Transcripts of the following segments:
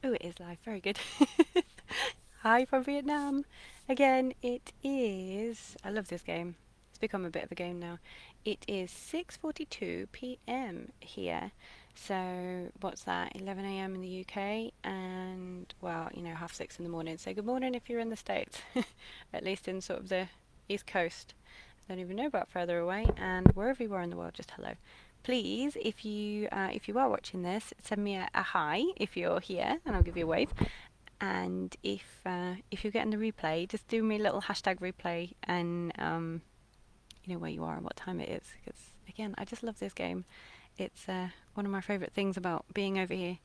Oh, it is live. Very good. Hi from Vietnam. Again, it is. I love this game. It's become a bit of a game now. It is 6:42 p.m. here. So, what's that? 11 a.m. in the UK and well, 6:30 in the morning. So, good morning if you're in the States. At least in sort of the East Coast. I don't even know about further away, and wherever you are in the world, just hello. Please, if you are watching this, send me a hi if you're here, and I'll give you a wave. And if you're getting the replay, just do me a little hashtag replay and you know where you are and what time it is. Because again, I just love this game. It's one of my favourite things about being over here.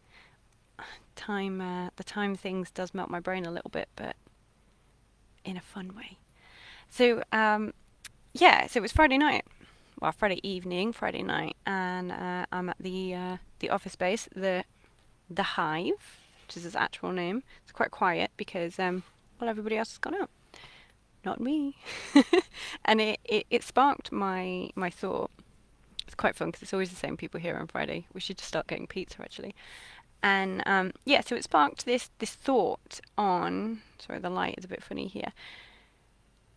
The time things does melt my brain a little bit, but in a fun way. So yeah, so it was Friday night. Well, Friday evening, Friday night, and I'm at the office space, the Hive, which is its actual name. It's quite quiet because well, everybody else has gone out, not me. And it sparked my thought. It's quite fun because it's always the same people here on Friday. We should just start getting pizza actually. And yeah, so it sparked this thought on. Sorry, the light is a bit funny here.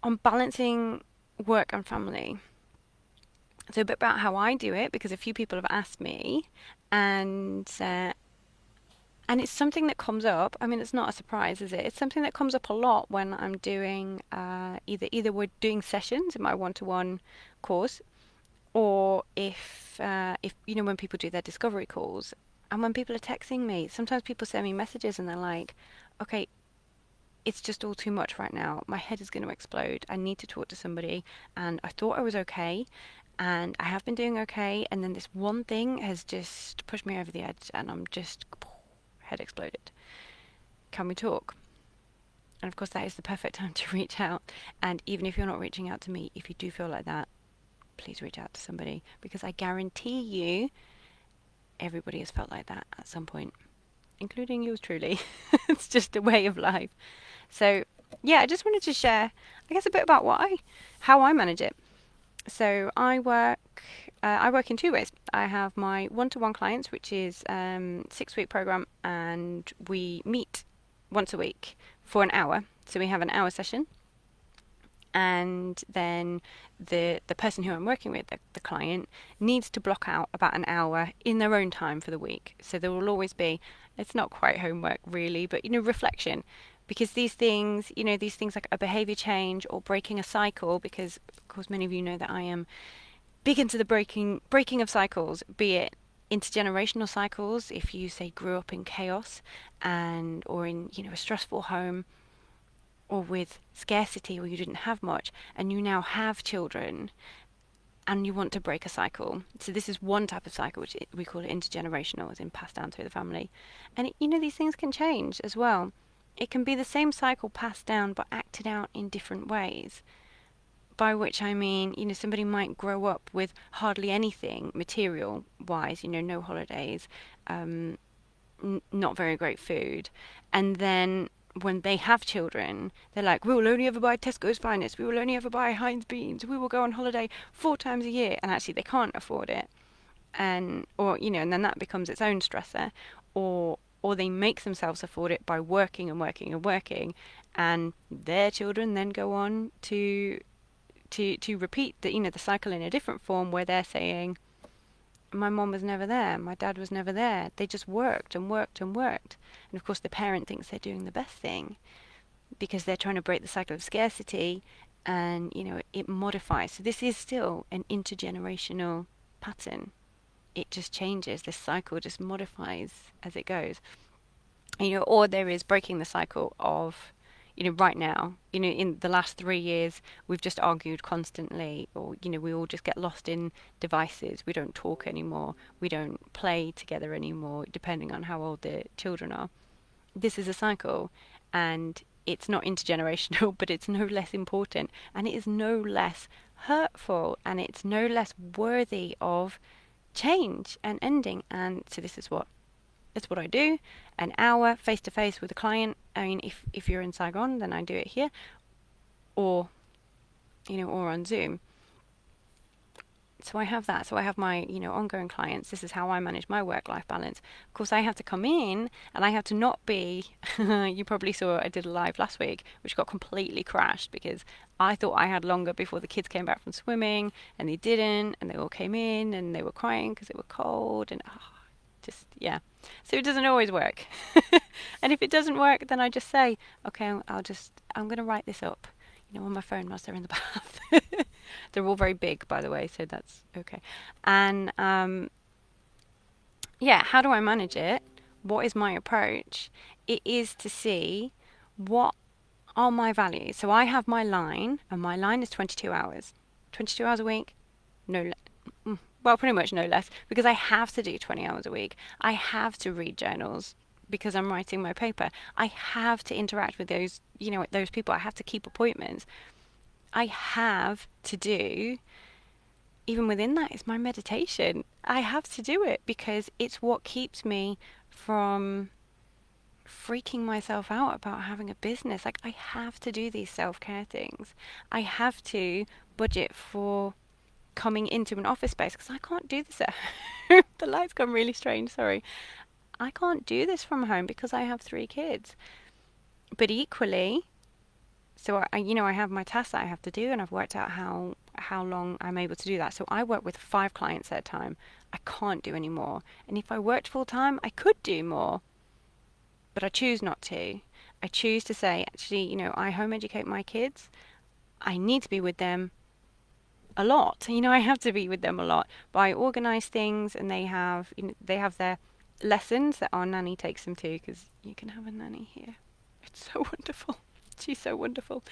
On balancing work and family. So a bit about how I do it because a few people have asked me, and it's something that comes up. I mean, it's not a surprise, is it? It's something that comes up a lot when I'm doing either we're doing sessions in my one-to-one course, or if when people do their discovery calls, and when people are texting me. Sometimes people send me messages and they're like, "Okay, it's just all too much right now. My head is going to explode. I need to talk to somebody, and I thought I was okay." And I have been doing okay, and then this one thing has just pushed me over the edge, and I'm just head exploded. Can we talk? And of course, that is the perfect time to reach out. And even if you're not reaching out to me, if you do feel like that, please reach out to somebody because I guarantee you everybody has felt like that at some point, including yours truly. It's just a way of life. So, yeah, I just wanted to share, I guess, a bit about how I manage it. So I work in two ways. I have my one-to-one clients, which is 6-week program, and we meet once a week for an hour. So we have an hour session, and then the person who I'm working with, the client, needs to block out about an hour in their own time for the week. So there will always be, it's not quite homework really, but reflection. Because these things like a behavior change or breaking a cycle, because of course many of you know that I am big into the breaking of cycles, be it intergenerational cycles. If you say grew up in chaos and or in a stressful home, or with scarcity where you didn't have much and you now have children and you want to break a cycle. So this is one type of cycle which we call it intergenerational, as in passed down through the family. And these things can change as well. It can be the same cycle passed down but acted out in different ways. By which I mean, somebody might grow up with hardly anything material wise, no holidays, not very great food. And then when they have children, they're like, we will only ever buy Tesco's Finest. We will only ever buy Heinz beans. We will go on holiday 4 times a year. And actually, they can't afford it. And then that becomes its own stressor. Or they make themselves afford it by working and working and working. And their children then go on to repeat the cycle in a different form where they're saying, my mom was never there, my dad was never there. They just worked and worked and worked. And of course, the parent thinks they're doing the best thing because they're trying to break the cycle of scarcity, and it modifies. So this is still an intergenerational pattern. It just changes. This cycle just modifies as it goes. Or there is breaking the cycle of right now, in the last 3 years, we've just argued constantly, or, we all just get lost in devices. We don't talk anymore. We don't play together anymore, depending on how old the children are. This is a cycle, and it's not intergenerational, but it's no less important, and it is no less hurtful, and it's no less worthy of change and ending. And so this is what I do. An hour face to face with a client. I mean, if you're in Saigon, then I do it here, or or on Zoom. So I have that. So I have my, ongoing clients. This is how I manage my work-life balance. Of course, I have to come in and I have to not be, you probably saw I did a live last week, which got completely crashed because I thought I had longer before the kids came back from swimming and they didn't, and they all came in and they were crying because it was cold and just, yeah. So it doesn't always work. And if it doesn't work, then I just say, okay, I'm going to write this up, on my phone whilst they're in the bath. They're all very big, by the way, so that's okay. And yeah, how do I manage it? What is my approach? It is to see what are my values. So I have my line, and my line is 22 hours. 22 hours a week, no, well, pretty much no less, because I have to do 20 hours a week. I have to read journals because I'm writing my paper. I have to interact with those, those people. I have to keep appointments. I have to do, even within that, is my meditation. I have to do it because it's what keeps me from freaking myself out about having a business. Like, I have to do these self-care things. I have to budget for coming into an office space because I can't do this at home. The light's gone really strange, sorry. I can't do this from home because I have 3 kids. But equally, so I have my tasks that I have to do, and I've worked out how long I'm able to do that. So I work with 5 clients at a time. I can't do any more. And if I worked full time, I could do more. But I choose not to. I choose to say, actually, I home educate my kids. I need to be with them a lot. I have to be with them a lot. But I organise things, and they have their lessons that our nanny takes them to, because you can have a nanny here. It's so wonderful. She's so wonderful.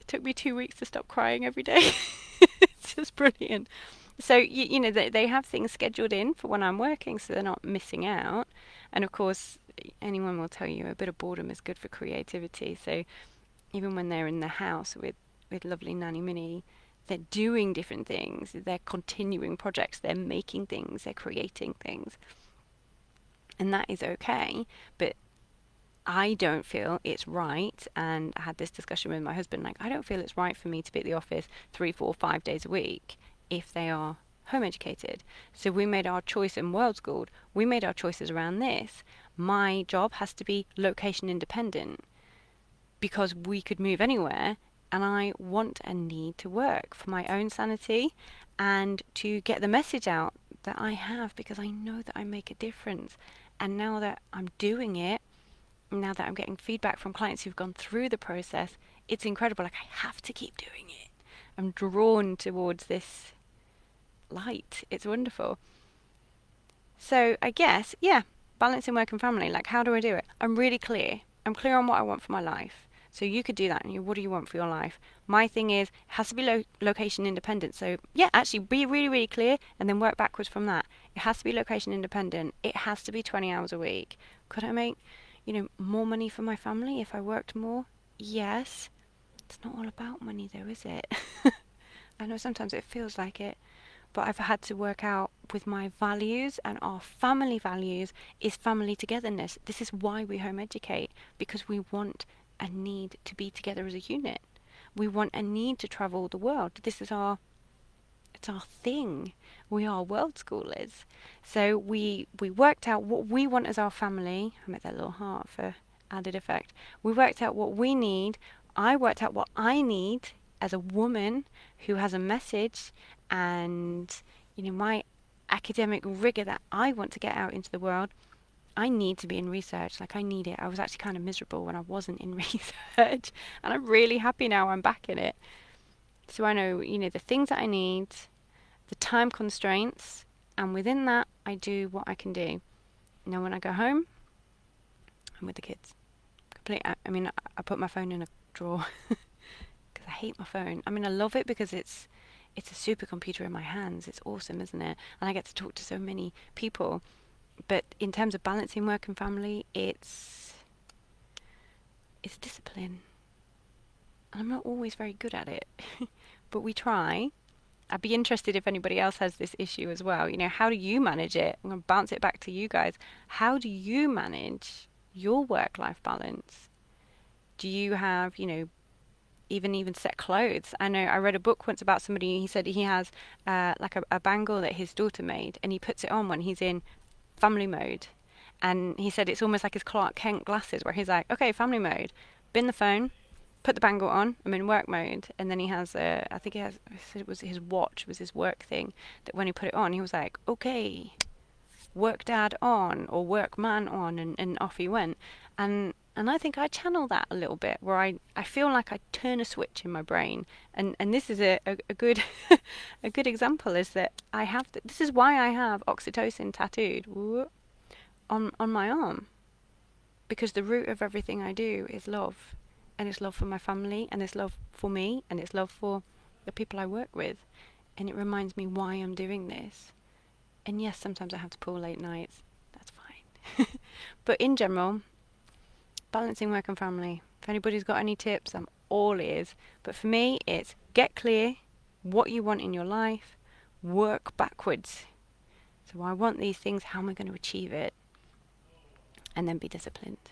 It took me 2 weeks to stop crying every day. It's just brilliant. So they have things scheduled in for when I'm working, so they're not missing out. And of course, anyone will tell you a bit of boredom is good for creativity. So even when they're in the house with lovely Nanny Minnie, they're doing different things. They're continuing projects. They're making things. They're creating things. And that is okay. But I don't feel it's right, and I had this discussion with my husband, like, I don't feel it's right for me to be at the office 3, 4, 5 days a week if they are home educated. So we made our choice in World Schooled. We made our choices around this. My job has to be location independent because we could move anywhere, and I want and need to work for my own sanity and to get the message out that I have, because I know that I make a difference. And now that I'm doing it, now that I'm getting feedback from clients who've gone through the process, it's incredible. Like, I have to keep doing it. I'm drawn towards this light. It's wonderful. So I guess, yeah, balancing work and family. Like, how do I do it? I'm really clear. I'm clear on what I want for my life. So you could do that. And what do you want for your life? My thing is, it has to be location independent. So yeah, actually be really, really clear and then work backwards from that. It has to be location independent. It has to be 20 hours a week. Could I make more money for my family if I worked more? Yes. It's not all about money though, is it? I know sometimes it feels like it, but I've had to work out with my values, and our family values is family togetherness. This is why we home educate, because we want and need to be together as a unit. We want and need to travel the world. It's our thing. We are world schoolers. So we worked out what we want as our family. I made that little heart for added effect. We worked out what we need. I worked out what I need as a woman who has a message, and my academic rigor that I want to get out into the world. I need to be in research. Like, I need it. I was actually kind of miserable when I wasn't in research, and I'm really happy now I'm back in it. So I know, the things that I need, the time constraints, and within that, I do what I can do. Now, when I go home, I'm with the kids. I put my phone in a drawer because I hate my phone. I love it because it's a supercomputer in my hands. It's awesome, isn't it? And I get to talk to so many people. But in terms of balancing work and family, it's discipline. I'm not always very good at it, but we try. I'd be interested if anybody else has this issue as well. How do you manage it? I'm going to bounce it back to you guys. How do you manage your work-life balance? Do you have, even set clothes. I know I read a book once about somebody. He said he has like a bangle that his daughter made, and he puts it on when he's in family mode. And he said it's almost like his Clark Kent glasses, where he's like, okay, family mode, bin the phone, put the bangle on, I'm in work mode. And then he has, I think he said it was his watch, was his work thing, that when he put it on, he was like, okay, work dad on, or work man on, and off he went. And I think I channel that a little bit, where I feel like I turn a switch in my brain. And this is a good a good example, is that this is why I have oxytocin tattooed on my arm, because the root of everything I do is love, and it's love for my family, and it's love for me, and it's love for the people I work with, and it reminds me why I'm doing this. And yes, sometimes I have to pull late nights. That's fine. But in general, balancing work and family. If anybody's got any tips, I'm all ears. But for me, it's get clear what you want in your life, work backwards. So I want these things, how am I going to achieve it? And then be disciplined.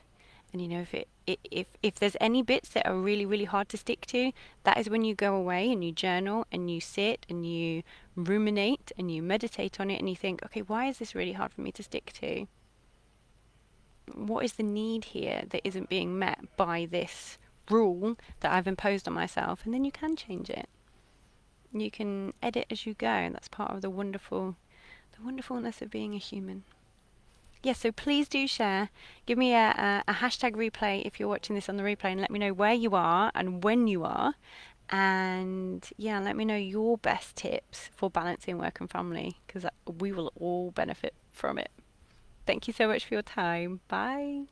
And if there's any bits that are really, really hard to stick to, that is when you go away and you journal and you sit and you ruminate and you meditate on it, and you think, okay, why is this really hard for me to stick to? What is the need here that isn't being met by this rule that I've imposed on myself? And then you can change it. You can edit as you go, and that's part of the wonderfulness of being a human. Yes, so please do share. Give me a hashtag replay if you're watching this on the replay, and let me know where you are and when you are. And yeah, let me know your best tips for balancing work and family, because we will all benefit from it. Thank you so much for your time. Bye.